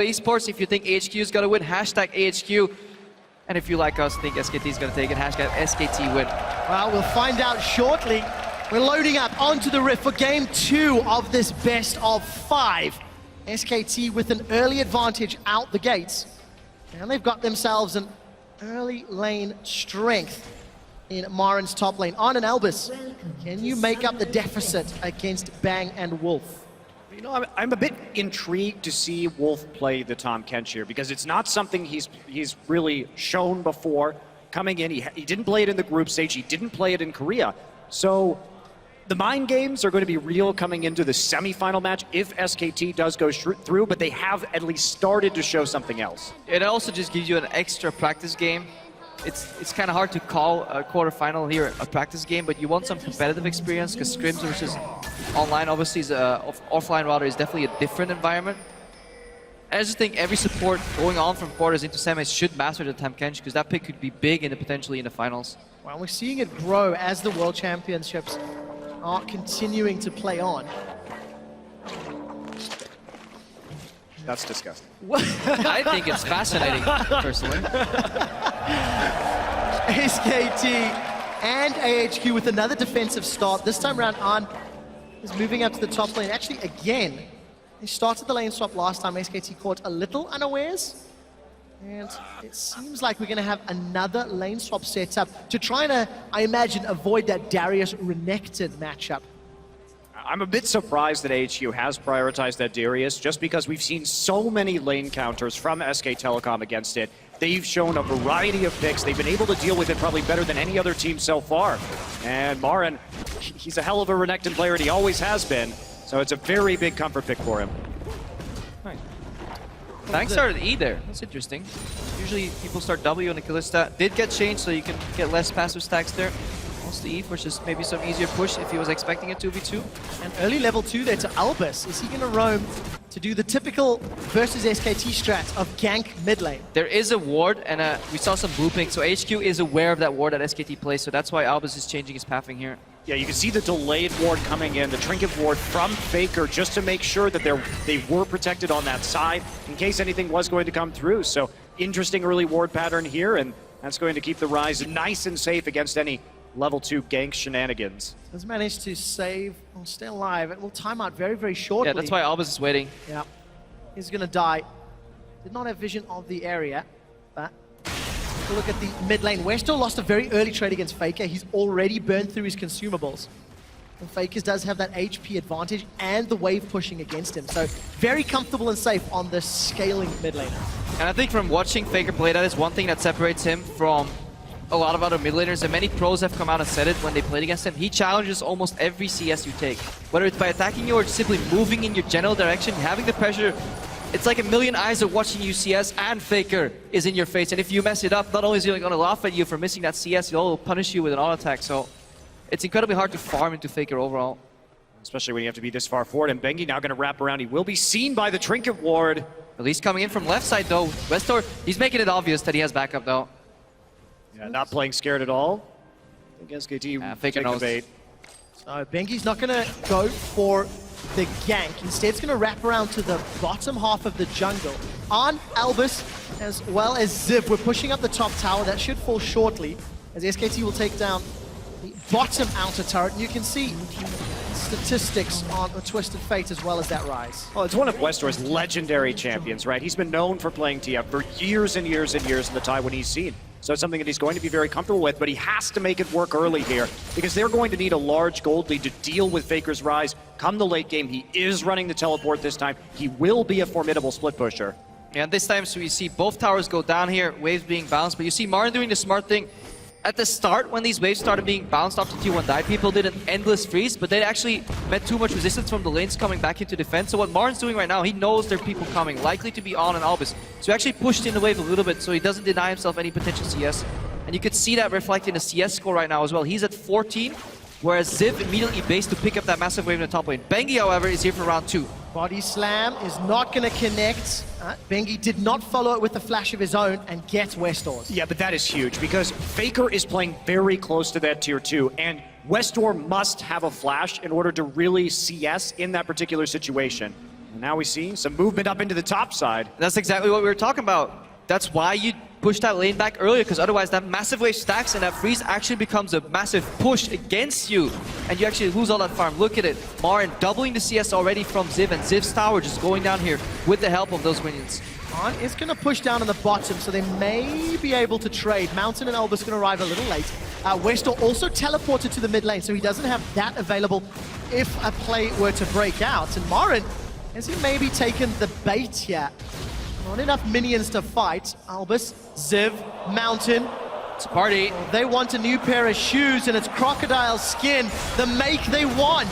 Esports, if you think AHQ is going to win, hashtag AHQ. And if you like us, think SKT is going to take it, hashtag SKT win. Well, we'll find out shortly. We're loading up onto the Rift for game 2 of this best of 5. SKT with an early advantage out the gates. And they've got themselves an early lane strength in Marin's top lane. On and Albus, can you make up the deficit against Bang and Wolf? You know, I'm a bit intrigued to see Wolf play the Tahm Kench here because it's not something he's really shown before. Coming in, he didn't play it in the group stage, he didn't play it in Korea. So the mind games are going to be real coming into the semifinal match if SKT does go through, but they have at least started to show something else. It also just gives you an extra practice game. It's kind of hard to call a quarterfinal here a practice game, but you want some competitive experience because scrims versus online obviously is offline rather is definitely a different environment. And I just think every support going on from quarters into semis should master the Tahm Kench because that pick could be big and potentially in the finals. Well, we're seeing it grow as the World Championships are continuing to play on. That's disgusting. I think it's fascinating, personally. SKT and AHQ with another defensive start. This time around, An is moving up to the top lane. Actually, again, they started the lane swap last time. SKT caught a little unawares. And it seems like we're going to have another lane swap set up to try and, I imagine, avoid that Darius-Renekton matchup. I'm a bit surprised that AHQ has prioritized that Darius just because we've seen so many lane counters from SKTelecom against it. They've shown a variety of picks. They've been able to deal with it probably better than any other team so far. And Marin, he's a hell of a Renekton player, and he always has been. So it's a very big comfort pick for him. Right. Bang started E there. That's interesting. Usually people start W on the Kalista. Did get changed, so you can get less passive stacks there. The E for just maybe some easier push if he was expecting a 2v2. And early level 2 there to Albus. Is he going to roam to do the typical versus SKT strat of gank mid lane? There is a ward, and we saw some blooping, so HQ is aware of that ward that SKT plays, so that's why Albus is changing his pathing here. Yeah, you can see the delayed ward coming in, the trinket ward from Faker, just to make sure that they were protected on that side in case anything was going to come through. So interesting early ward pattern here, and that's going to keep the Rise nice and safe against any level 2 gank shenanigans. Has managed to save or stay alive. It will time out very, very shortly. Yeah, that's why Albus is waiting. Yeah, he's going to die. Did not have vision of the area, but take a look at the mid lane. Westo lost a very early trade against Faker. He's already burned through his consumables. And Faker does have that HP advantage and the wave pushing against him. So very comfortable and safe on the scaling mid laner. And I think from watching Faker play, that is one thing that separates him from a lot of other mid laners, and many pros have come out and said it when they played against him. He challenges almost every CS you take. Whether it's by attacking you or simply moving in your general direction, having the pressure, it's like a million eyes are watching you CS, and Faker is in your face. And if you mess it up, not only is he going to laugh at you for missing that CS, he'll punish you with an auto attack. So it's incredibly hard to farm into Faker overall. Especially when you have to be this far forward, and Bengi now going to wrap around. He will be seen by the trinket ward. At least coming in from left side though. Westor, he's making it obvious that he has backup though. Yeah, not playing scared at all. I think SKT Faker knows. the bait. So Bengi's not going to go for the gank. Instead, it's going to wrap around to the bottom half of the jungle. On Albus, as well as Ziv, we're pushing up the top tower. That should fall shortly, as SKT will take down the bottom outer turret. And you can see statistics on the Twisted Fate as well as that Rise. Well, it's one of Westor's legendary champions, right? He's been known for playing TF for years and years and years in the Taiwanese when he's seen. So it's something that he's going to be very comfortable with, but he has to make it work early here because they're going to need a large gold lead to deal with Faker's Rise. Come the late game, he is running the teleport this time. He will be a formidable split pusher. Yeah, and this time, so you see both towers go down here, waves being bounced, but you see Marin doing the smart thing. At the start, when these waves started being bounced off the T1 die, people did an endless freeze, but they actually met too much resistance from the lanes coming back into defense. So what Marin's doing right now, he knows there are people coming, likely to be on and Albus. So he actually pushed in the wave a little bit, so he doesn't deny himself any potential CS. And you could see that reflected in the CS score right now as well. He's at 14, whereas Ziv immediately based to pick up that massive wave in the top lane. Bengi, however, is here for round 2. Body slam is not going to connect. Bengi did not follow it with a flash of his own and gets Westor's. Yeah, but that is huge because Faker is playing very close to that tier 2, and Westor must have a flash in order to really CS in that particular situation. And now we see some movement up into the top side. That's exactly what we were talking about. That's why you push that lane back earlier, because otherwise that massive wave stacks and that freeze actually becomes a massive push against you, and you actually lose all that farm. Look at it. Marin doubling the CS already from Ziv, and Ziv's tower just going down here with the help of those minions. On is going to push down on the bottom, so they may be able to trade. Mountain and Elvis going to arrive a little late. Westor also teleported to the mid lane, so he doesn't have that available if a play were to break out. And Marin, has he maybe taken the bait here? Not enough minions to fight. Albus, Ziv, Mountain. It's a party. They want a new pair of shoes, and it's crocodile skin, the make they want.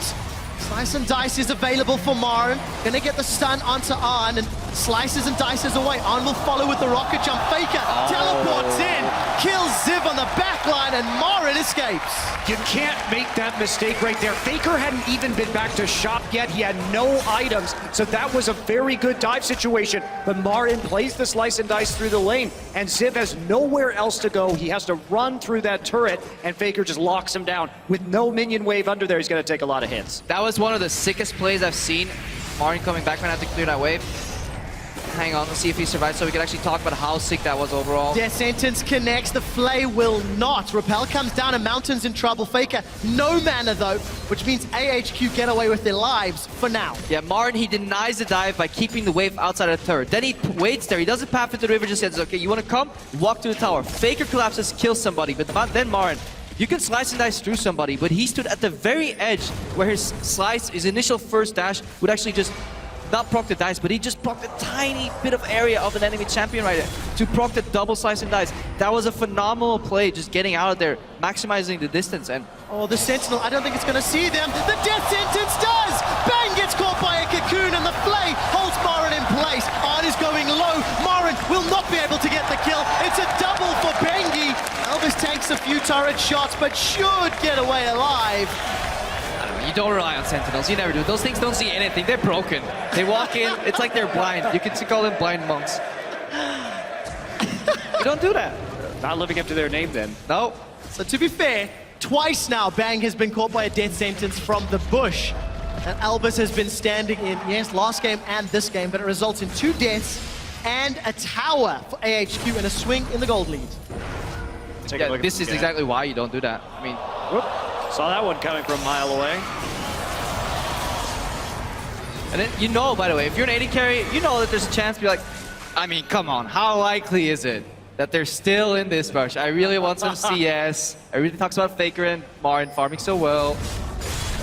Slice and Dice is available for Marin. Gonna get the stun onto Arn, and slices and dices away. Arn will follow with the rocket jump. Faker teleports in, kills Ziv on the back line, and Marin escapes. You can't make that mistake right there. Faker hadn't even been back to shop yet. He had no items, so that was a very good dive situation. But Marin plays the slice and dice through the lane, and Ziv has nowhere else to go. He has to run through that turret, and Faker just locks him down. With no minion wave under there, he's gonna take a lot of hits. That was one of the sickest plays I've seen. Marin coming back, gonna have to clear that wave. Hang on, let's see if he survives so we can actually talk about how sick that was overall. Death Sentence connects, the Flay will not. Repel comes down and Mountain's in trouble. Faker, no mana though, which means AHQ get away with their lives for now. Yeah, Marin, he denies the dive by keeping the wave outside of the turret. Then he waits there, he doesn't path into the river, just says, okay, you wanna come? Walk to the tower. Faker collapses, kills somebody, but then Marin, you can slice and dice through somebody, but he stood at the very edge where his slice, his initial first dash, would actually just not proc the dice, but he just procced a tiny bit of area of an enemy champion right there to proc the double slice and dice. That was a phenomenal play, just getting out of there, maximizing the distance. And oh, the Sentinel, I don't think it's going to see them. The Death Sentence does! Bang gets caught by a cocoon, and the Flay holds Marin in place. Arn is going low. Marin will not be able to get the kill. It's a double for Bengi. Elvis takes a few turret shots, but should get away alive. you don't rely on Sentinels, you never do. Those things don't see anything, they're broken. They walk in, it's like they're blind. You can call them blind monks. You don't do that. Not living up to their name then. No. So to be fair, twice now Bang has been caught by a death sentence from the bush. And Albus has been standing in, yes, last game and this game, but it results in 2 deaths and a tower for AHQ and a swing in the gold lead. Yeah, this is exactly why you don't do that. I mean, whoop, saw that one coming from a mile away. And then, you know, by the way, if you're an AD carry, you know that there's a chance to be like, I mean, come on, how likely is it that they're still in this rush? I really want some CS. Everybody talks about Faker and Marin farming so well.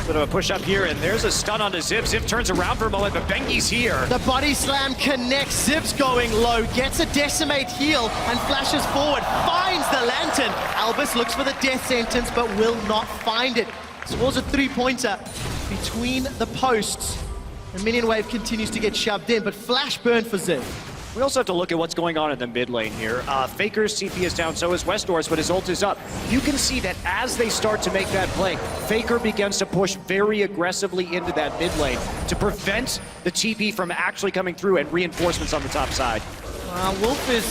Bit of a push up here, and there's a stun onto Zip. Zip turns around for a moment, but Bengi's here. The body slam connects. Zip's going low, gets a decimate heal, and flashes forward, finds the lantern. Albus looks for the death sentence, but will not find it. Scores a 3-pointer between the posts. The minion wave continues to get shoved in, but flash burn for Zip. We also have to look at what's going on in the mid lane here. Faker's CP is down, so is Westor's, but his ult is up. You can see that as they start to make that play, Faker begins to push very aggressively into that mid lane to prevent the TP from actually coming through and reinforcements on the top side. Wolf is...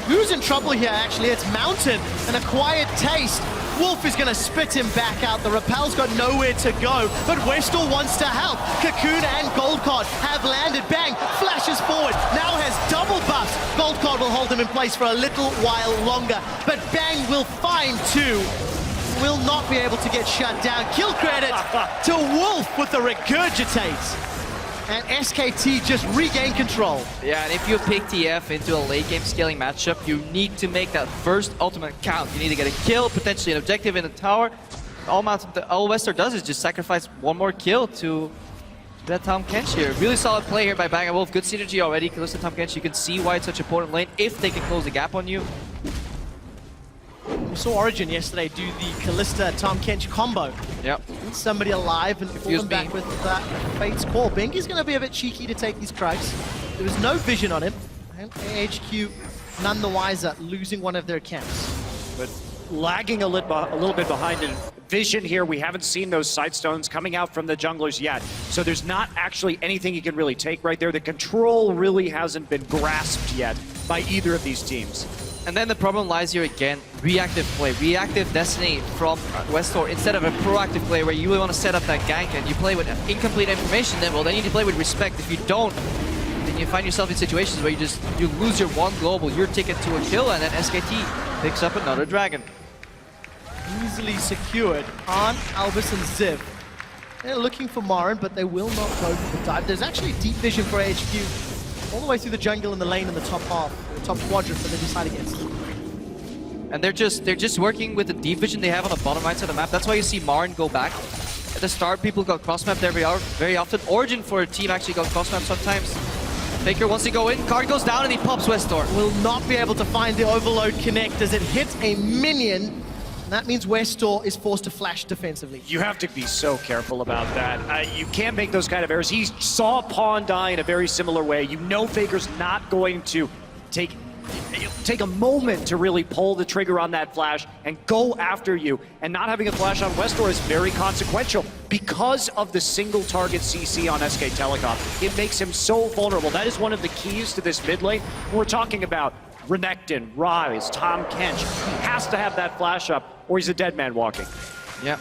Who's in trouble here, actually? It's Mountain, an acquired taste. Wolf is going to spit him back out. The Repel's got nowhere to go, but Westor wants to help. Cocoon and Gold Card have landed. Bang, flashes forward, now has double buffs. Gold Card will hold him in place for a little while longer, but Bang will find 2. Will not be able to get shut down. Kill credit to Wolf with the regurgitate. And SKT just regain control. Yeah, and if you pick TF into a late game scaling matchup, you need to make that first ultimate count. You need to get a kill, potentially an objective in the tower. All Westor does is just sacrifice one more kill to that Tahm Kench here. Really solid play here by Bang & Wolf. Good synergy already. Kalista, Tahm Kench, you can see why it's such an important lane if they can close the gap on you. We saw Origin yesterday do the Kalista Tahm Kench combo. Yep. Somebody alive and pull them back with that Fate's Call. Bengi's going to be a bit cheeky to take these Krugs. There was no vision on him. And AHQ none the wiser, losing one of their camps. But lagging a little bit behind in vision here. We haven't seen those side stones coming out from the junglers yet. So there's not actually anything you can really take right there. The control really hasn't been grasped yet by either of these teams. And then the problem lies here again, reactive play, reactive Destiny from Westor instead of a proactive play where you really want to set up that gank and you play with incomplete information, then well, then you need to play with respect. If you don't, then you find yourself in situations where you lose your one global, your ticket to a kill, and then SKT picks up another dragon. Easily secured. Arn, Albus, and Ziv. They're looking for Marin, but they will not go for the dive. There's actually deep vision for AHQ all the way through the jungle and the lane in the top half, the top quadrant that they decide against. And they're just working with the deep vision they have on the bottom right side of the map. That's why you see Marin go back. At the start, people got cross-mapped very often. Origin for a team actually got cross-mapped sometimes. Faker wants to go in, card goes down, and he pops Westor. Will not be able to find the overload connect as it hits a minion. And that means Westor is forced to flash defensively. You have to be so careful about that. You can't make those kind of errors. He saw Pawn die in a very similar way. You know Faker's not going to take a moment to really pull the trigger on that flash and go after you. And not having a flash on Westor is very consequential because of the single target CC on SKTelecom. It makes him so vulnerable. That is one of the keys to this mid lane. We're talking about Renekton, Rise, Tahm Kench. He has to have that flash up or he's a dead man walking. Yeah.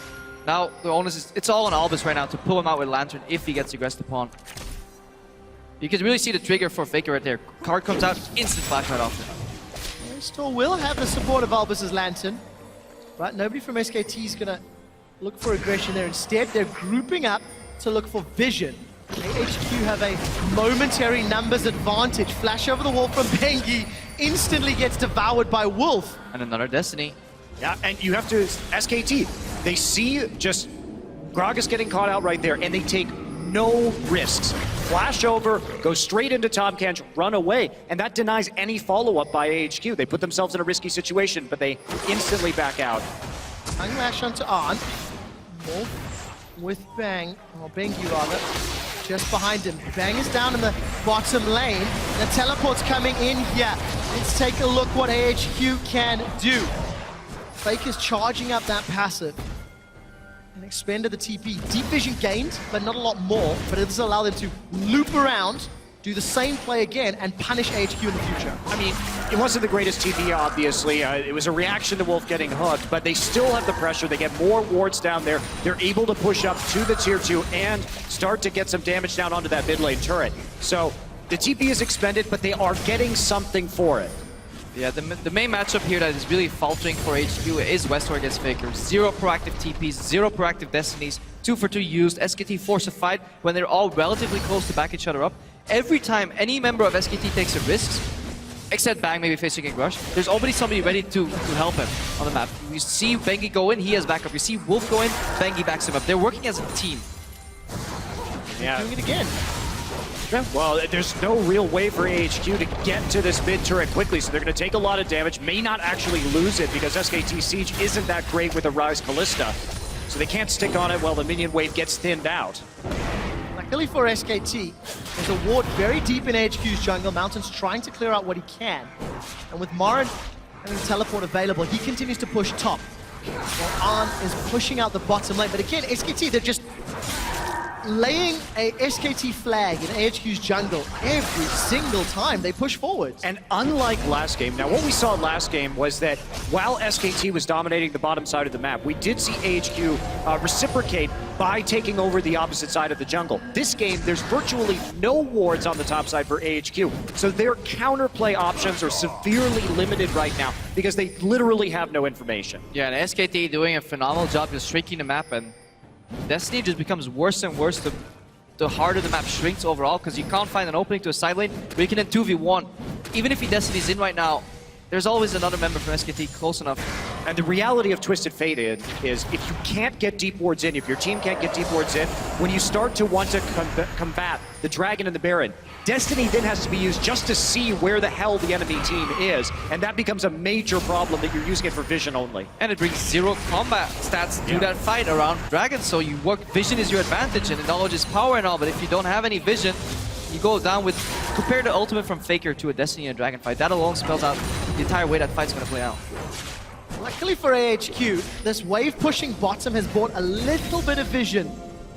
Now, the onus is, it's all on Albus right now to pull him out with Lantern if he gets aggressed upon. You can really see the trigger for Faker right there. Card comes out, instant flash right off. Westor will have the support of Albus's Lantern, but nobody from SKT is going to look for aggression there. Instead, they're grouping up to look for vision. AHQ have a momentary numbers advantage. Flash over the wall from Bengi, instantly gets devoured by Wolf. And another Destiny. Yeah, and you have to, SKT, they see just Gragas getting caught out right there, and they take no risks. Flash over, go straight into Tahm Kench, run away, and that denies any follow-up by AHQ. They put themselves in a risky situation, but they instantly back out. Lash onto Arn. Wolf with Bang, or Bengi rather, just behind him. Bang is down in the bottom lane. The teleport's coming in here. Let's take a look what AHQ can do. Faker's charging up that passive and expended the TP. Deep vision gained, but not a lot more, but it does allow them to loop around, do the same play again, and punish AHQ in the future. I mean, it wasn't the greatest TP, obviously. It was a reaction to Wolf getting hooked, but they still have the pressure. They get more wards down there. They're able to push up to the tier 2 and start to get some damage down onto that mid lane turret. So the TP is expended, but they are getting something for it. Yeah, the main matchup here that is really faltering for HQ is Westor against Faker. 0 proactive TPs, 0 proactive Destinies, 2 for 2 used. SKT force a fight when they're all relatively close to back each other up. Every time any member of SKT takes a risk, except Bang maybe facing a rush, there's already somebody ready to help him on the map. You see Bengi go in, he has backup. You see Wolf go in, Bengi backs him up. They're working as a team. Yeah. Doing it again. Well, there's no real way for AHQ to get to this mid turret quickly, so they're going to take a lot of damage, may not actually lose it because SKT Siege isn't that great with a Rise Callista, so they can't stick on it while the minion wave gets thinned out. Luckily for SKT, there's a ward very deep in AHQ's jungle. Mountain's trying to clear out what he can. And with Marin having teleport available, he continues to push top. While Arn is pushing out the bottom lane. But again, SKT, they're just laying a SKT flag in AHQ's jungle every single time they push forward. And unlike last game, now what we saw last game was that while SKT was dominating the bottom side of the map, we did see AHQ reciprocate by taking over the opposite side of the jungle. This game, there's virtually no wards on the top side for AHQ, so their counterplay options are severely limited right now because they literally have no information. Yeah, and SKT doing a phenomenal job just shrinking the map, and Destiny just becomes worse and worse the harder the map shrinks overall, because you can't find an opening to a side lane where you can then 2v1. Even if Destiny's in right now, there's always another member from SKT close enough. And the reality of Twisted Fate is if you can't get deep wards in, if your team can't get deep wards in, when you start to want to combat the Dragon and the Baron, Destiny then has to be used just to see where the hell the enemy team is, and that becomes a major problem that you're using it for vision only. And it brings 0 combat stats to that fight around Dragon, so you work, vision is your advantage and knowledge is power and all, but if you don't have any vision, you go down with, compare the ultimate from Faker to a Destiny and a Dragon fight. That alone spells out the entire way that fight's going to play out. Luckily for AHQ, this wave pushing bottom has brought a little bit of vision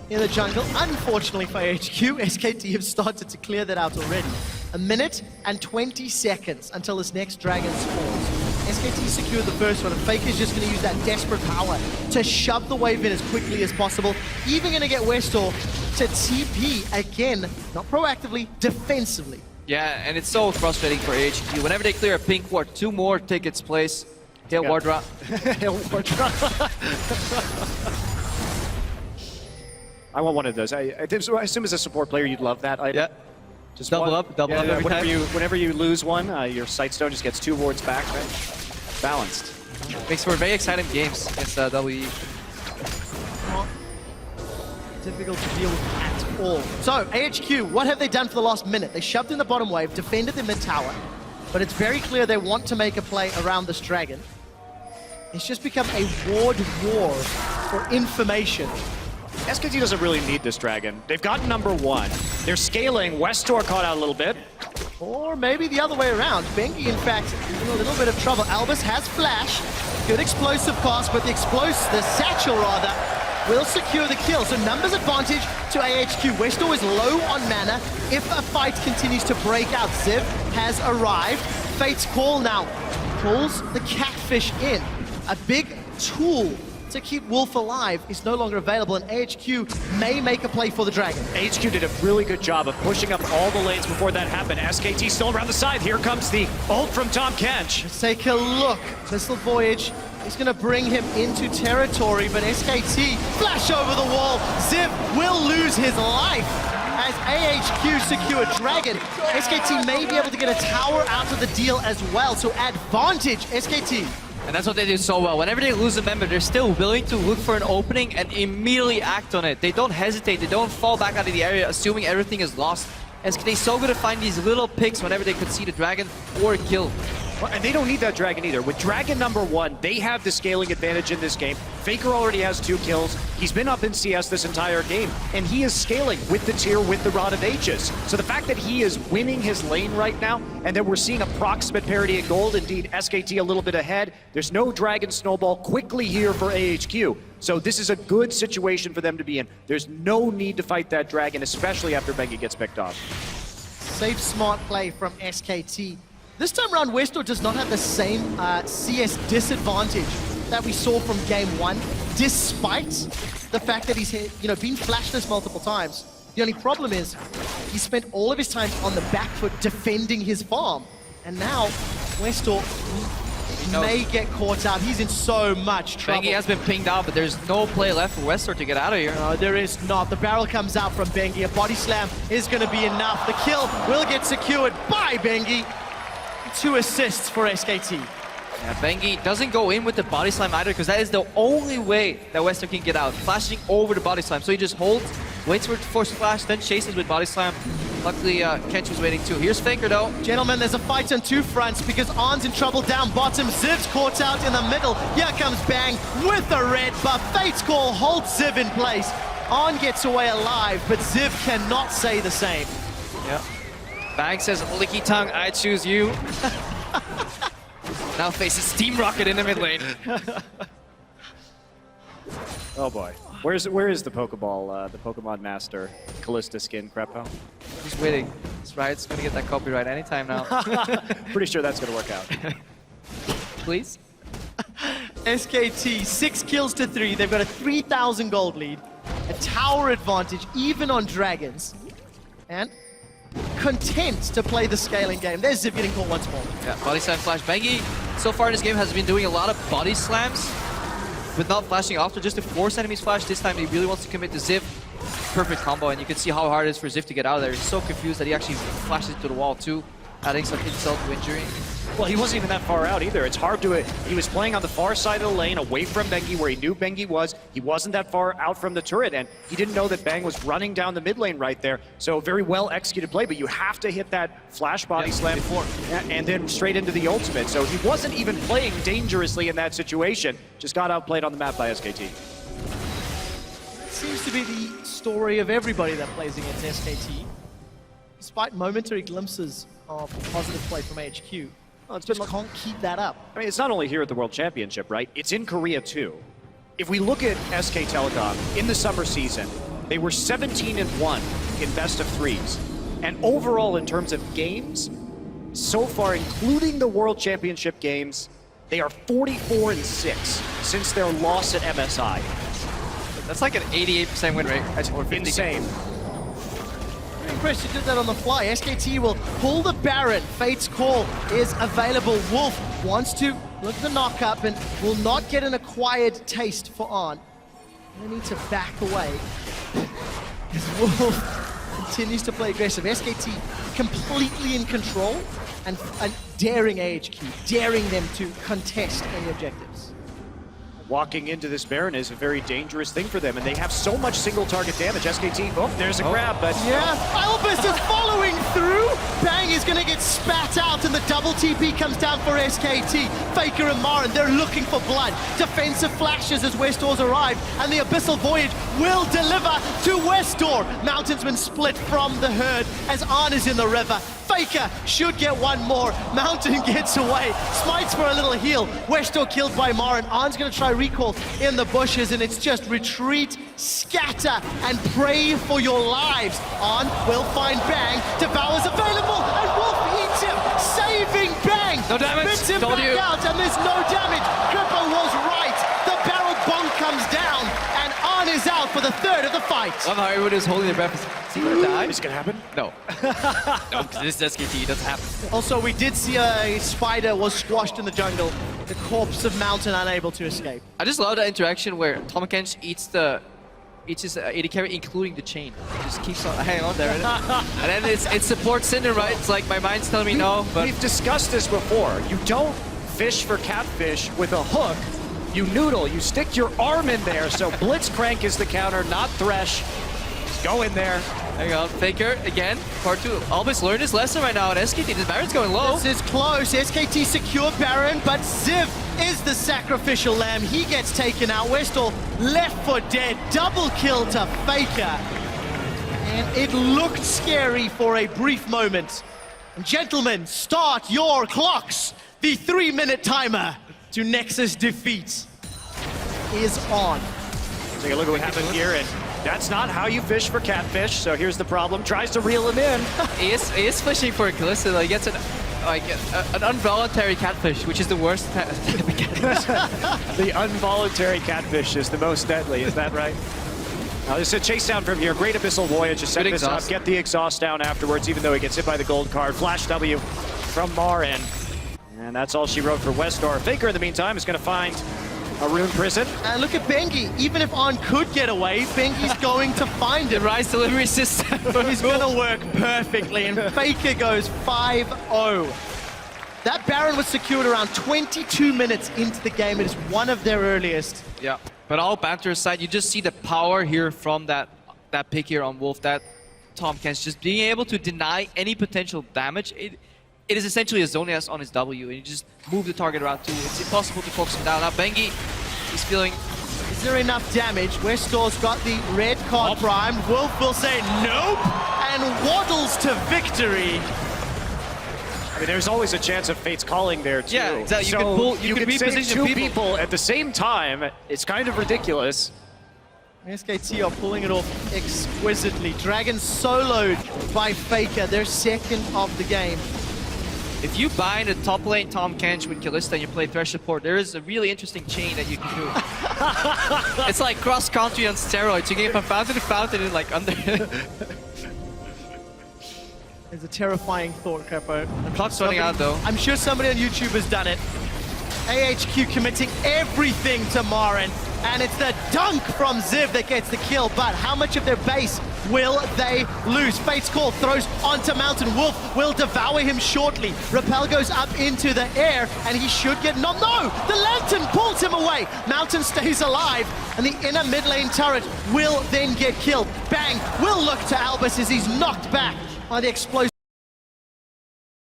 in the jungle. Unfortunately for AHQ, SKT have started to clear that out already. A minute and 20 seconds until this next dragon spawns. SKT secured the first one, and Faker's just going to use that desperate power to shove the wave in as quickly as possible. Even going to get Westor to TP again, not proactively, defensively. Yeah, and it's so frustrating for AHQ. Whenever they clear a pink ward, 2 more take its place. Hail ward drop. Hail ward drop. I want one of those. I assume as a support player you'd love that item. Yeah. Just double up every whenever time. whenever you lose one, your Sightstone just gets 2 wards back, right? Balanced. Makes for very exciting games against WE. Not difficult to deal with at all. So, AHQ, what have they done for the last minute? They shoved in the bottom wave, defended the mid tower, but it's very clear they want to make a play around this dragon. It's just become a ward war for information. SKT doesn't really need this dragon. They've got number 1. They're scaling. Westor caught out a little bit. Or maybe the other way around. Bengi, in fact, in a little bit of trouble. Albus has flash. Good explosive cost, but the satchel rather, will secure the kill. So numbers advantage to AHQ. Westor is low on mana. If a fight continues to break out, Ziv has arrived. Fate's Call now pulls the catfish in. A big tool to keep Wolf alive is no longer available, and AHQ may make a play for the dragon. AHQ did a really good job of pushing up all the lanes before that happened. SKT still around the side. Here comes the ult from Tahm Kench. Let's take a look. Missile Voyage is going to bring him into territory, but SKT flash over the wall. Ziv will lose his life as AHQ secure dragon. SKT may be able to get a tower out of the deal as well, so advantage SKT. And that's what they do so well. Whenever they lose a member, they're still willing to look for an opening and immediately act on it. They don't hesitate. They don't fall back out of the area assuming everything is lost. SKT so good to find these little picks whenever they could see the dragon or a kill. Well, and they don't need that dragon either. With dragon number 1, they have the scaling advantage in this game. Faker already has 2 kills. He's been up in CS this entire game, and he is scaling with the tier, with the Rod of Ages. So the fact that he is winning his lane right now, and that we're seeing approximate parity in gold, indeed SKT a little bit ahead. There's no dragon snowball quickly here for AHQ. So this is a good situation for them to be in. There's no need to fight that dragon, especially after Bengi gets picked off. Safe, smart play from SKT. This time around, Westor does not have the same CS disadvantage that we saw from game 1, despite the fact that he's been flashless multiple times. The only problem is he spent all of his time on the back foot defending his farm, and now Westor may get caught out. He's in so much trouble. Bengi has been pinged out, but there's no play left for Westor to get out of here. No, there is not. The barrel comes out from Bengi. A body slam is going to be enough. The kill will get secured by Bengi. 2 assists for SKT. Yeah, Bengi doesn't go in with the body slam either, because that is the only way that Westor can get out, flashing over the body slam. So he just holds, waits for force flash, then chases with body slam. Luckily, Kench was waiting too. Here's Faker though. Gentlemen, there's a fight on 2 fronts because Arn's in trouble down bottom. Ziv's caught out in the middle. Here comes Bang with the red buff. Fate's Call holds Ziv in place. Arn gets away alive, but Ziv cannot say the same. Yeah. Bang says, licky tongue, I choose you. Now faces Steam Rocket in the mid lane. Oh boy. Where is the Pokeball, the Pokemon Master, Callista skin, Crepo? He's waiting. That's right, it's gonna get that copyright anytime now. Pretty sure that's gonna work out. Please? SKT, 6 kills to 3. They've got a 3,000 gold lead, a tower advantage, even on dragons, and content to play the scaling game. There's Ziv getting caught once more. Yeah, body slam flash. Bengi, so far in this game, has been doing a lot of body slams with not flashing after, just to force enemies flash. This time he really wants to commit to Ziv. Perfect combo, and you can see how hard it is for Ziv to get out of there. He's so confused that he actually flashes to the wall too, adding some insult to injury. Well, he wasn't even that far out either. It's hard to... He was playing on the far side of the lane, away from Bengi, where he knew Bengi was. He wasn't that far out from the turret, and he didn't know that Bang was running down the mid lane right there. So very well executed play, but you have to hit that flash body slam before, and then straight into the ultimate. So he wasn't even playing dangerously in that situation. Just got outplayed on the map by SKT. Seems to be the story of everybody that plays against SKT. Despite momentary glimpses of positive play from AHQ, just can't keep that up. I mean, it's not only here at the World Championship, right? It's in Korea too. If we look at SKTelecom in the summer season, they were 17-1 in best of 3s. And overall, in terms of games, so far, including the World Championship games, they are 44-6 since their loss at MSI. That's like an 88% win rate. That's insane. Chris, you did that on the fly. SKT will pull the Baron. Fate's Call is available. Wolf wants to look the knock up and will not get an acquired taste for On. They need to back away. As Wolf continues to play aggressive. SKT completely in control and daring AHQ, daring them to contest any objectives. Walking into this Baron is a very dangerous thing for them, and they have so much single target damage. SKT, oh, there's a grab, but... Yeah, Albus is following through. Bang is gonna get spat out, and the double TP comes down for SKT. Faker and Marin, they're looking for blood. Defensive flashes as Westdoors arrive, and the Abyssal Voyage will deliver to Westdoor. Mountainsmen split from the herd as Arn is in the river. Faker should get one more. Mountain gets away. Smites for a little heal. Westdoor killed by Marin. Arn's gonna try recall in the bushes, and it's just retreat, scatter, and pray for your lives. Arn will find Bang. Devour's available, and Wolf eats him, saving Bang. No damage. Spits him back out, and there's no damage. Crippo was right. The barrel bonk comes down, and Arn is out for the third of the fight. Love how everybody is holding their breath. Is he gonna die? Is it gonna happen? No. No, because this is SKT, it doesn't happen. Also, we did see a spider was squashed in the jungle. The corpse of Mountain unable to escape. I just love that interaction where Tom Kench eats his AD carry, including the chain. He just keeps on hanging on there. And then it's support syndrome, right? It's like my mind's telling me no, but... We've discussed this before. You don't fish for catfish with a hook. You noodle, you stick your arm in there. So Blitzcrank is the counter, not Thresh. Just go in there. There you go. Faker again. Part 2. Albus learned his lesson right now at SKT. This Baron's going low. This is close. SKT secure Baron, but Ziv is the sacrificial lamb. He gets taken out. Westall left for dead. Double kill to Faker. And it looked scary for a brief moment. And gentlemen, start your clocks. The 3-minute timer to Nexus defeat is on. Take a look at what happened here, and that's not how you fish for catfish, so here's the problem. Tries to reel him in. He is fishing for a Calista. He gets an involuntary catfish, which is the worst type of catfish. The involuntary catfish is the most deadly, is that right? Now this is a chase down from here. Great Abyssal Voyage to set this up. Get the exhaust down afterwards, even though he gets hit by the gold card. Flash W from Marin. And that's all she wrote for Westdoor. Faker, in the meantime, is going to find a rune prison. And look at Bengi. Even if On could get away, Bengi's going to find him. The Rise delivery system is going to work perfectly, and Faker goes 5-0. That Baron was secured around 22 minutes into the game. It is one of their earliest. Yeah, but all banter aside, you just see the power here from that pick here on Wolf, that Tom Kench just being able to deny any potential damage. It is essentially a zone S on his W, and you just move the target around too. It's impossible to focus him down. Now Bengi is feeling... Is there enough damage? Westdoor's got the red card primed. Wolf will say nope, and waddles to victory. I mean, there's always a chance of Fate's calling there too. Yeah, exactly. You can save reposition two people at the same time. It's kind of ridiculous. SKT are pulling it off exquisitely. Dragon soloed by Faker, their second of the game. If you bind a top lane Tom Kench with Kalista and you play Thresh support, there is a really interesting chain that you can do. It's like cross-country on steroids. You can get from fountain to fountain in like under... It's a terrifying thought, Capo. The clock's running out though. I'm sure somebody on YouTube has done it. AHQ committing everything to Marin, and it's the dunk from Ziv that gets the kill, but how much of their base will they lose? Fate's Call throws onto Mountain. Wolf will devour him shortly. Repel goes up into the air, and he should get... No! The Lantern pulls him away! Mountain stays alive, and the inner mid lane turret will then get killed. Bang will look to Albus as he's knocked back by the explosion.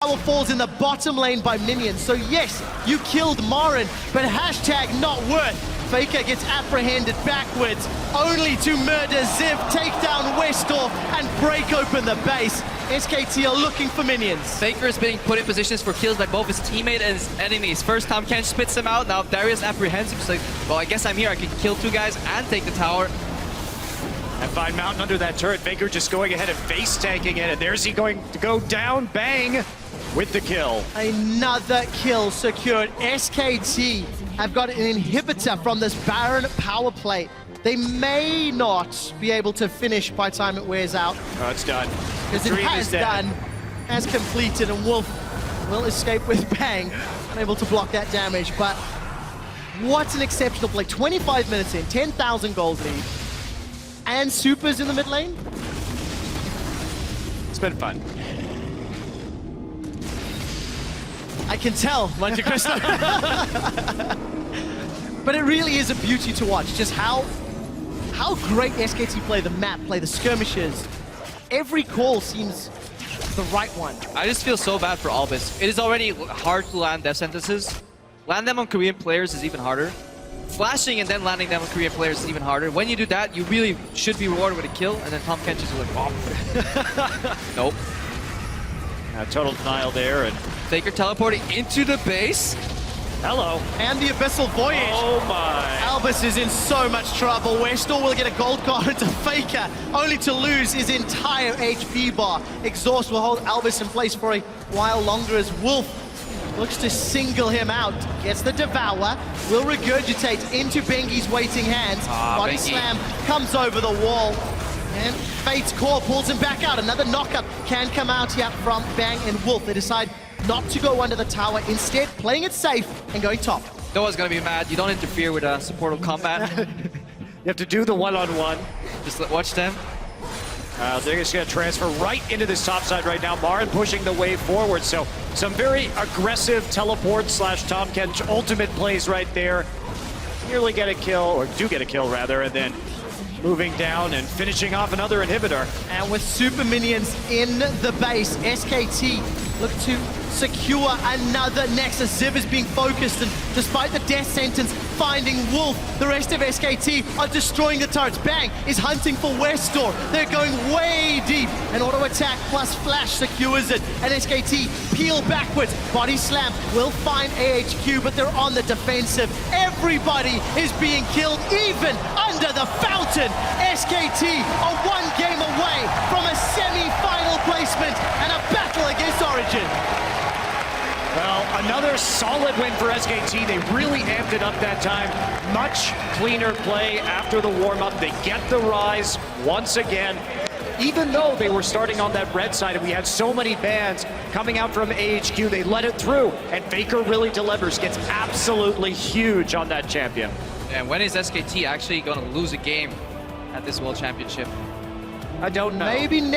Power falls in the bottom lane by minions. So yes, you killed Marin, but hashtag not worth. Faker gets apprehended backwards, only to murder Ziv, take down Westdoor, and break open the base. SKT are looking for minions. Faker is being put in positions for kills by both his teammate and his enemies. First Tom Kench spits him out, now Darius apprehends him. He's like, well, I guess I'm here, I can kill two guys and take the tower. And find Mountain under that turret. Faker just going ahead and face tanking it. And there's he going to go down. Bang with the kill. Another kill secured. SKT have got an inhibitor from this Baron power play. They may not be able to finish by the time it wears out. Oh, it's done. Because it has done, has completed, and Wolf will escape with Bang, unable to block that damage. But what an exceptional play. 25 minutes in, 10,000 gold lead. And Super's in the mid lane. It's been fun. I can tell, Monte Cristo. But it really is a beauty to watch, just how great SKT play the map, play the skirmishes. Every call seems the right one. I just feel so bad for Albus. It is already hard to land death sentences. Land them on Korean players is even harder. Flashing and then landing them on Korean players is even harder. When you do that, you really should be rewarded with a kill, and then Tom Kench is like, oh. Nope. Total denial there, and Faker teleporting into the base. hello. And the Abyssal Voyage. Oh my. Albus is in so much trouble. Westor will get a gold card into Faker, only to lose his entire HP bar. Exhaust will hold Albus in place for a while longer as Wolf looks to single him out. Gets the Devour, will regurgitate into Bengi's waiting hands. Body Bengi. slam comes over the wall. And Fate's Core pulls him back out. Another knockup can come out here from Bang and Wolf. They decide not to go under the tower, instead playing it safe and going top. Noah's gonna be mad. You don't interfere with supportal combat. You have to do the one-on-one. Just watch them. They're just going to transfer right into this top side right now. Marin pushing the wave forward. So some very aggressive teleport slash Tom Kench ultimate plays right there. Nearly get a kill, or do get a kill rather, and then moving down and finishing off another inhibitor. And with super minions in the base, SKT look to secure another Nexus. Ziv is being focused, and despite the death sentence, finding Wolf, the rest of SKT are destroying the turrets. Bang is hunting for Westor. They're going way deep. An auto attack plus flash secures it, and SKT peel backwards. Body slam will find AHQ, but they're on the defensive. Everybody is being killed, even under the fountain. SKT are one game away from a semi-final placement and a battle against Origin. Well, another solid win for SKT. They really amped it up that time. Much cleaner play after the warm-up. They get the rise once again. Even though they were starting on that red side and we had so many bans coming out from AHQ, they let it through. And Faker really delivers, gets absolutely huge on that champion. And when is SKT actually going to lose a game at this World Championship? I don't know. Maybe never.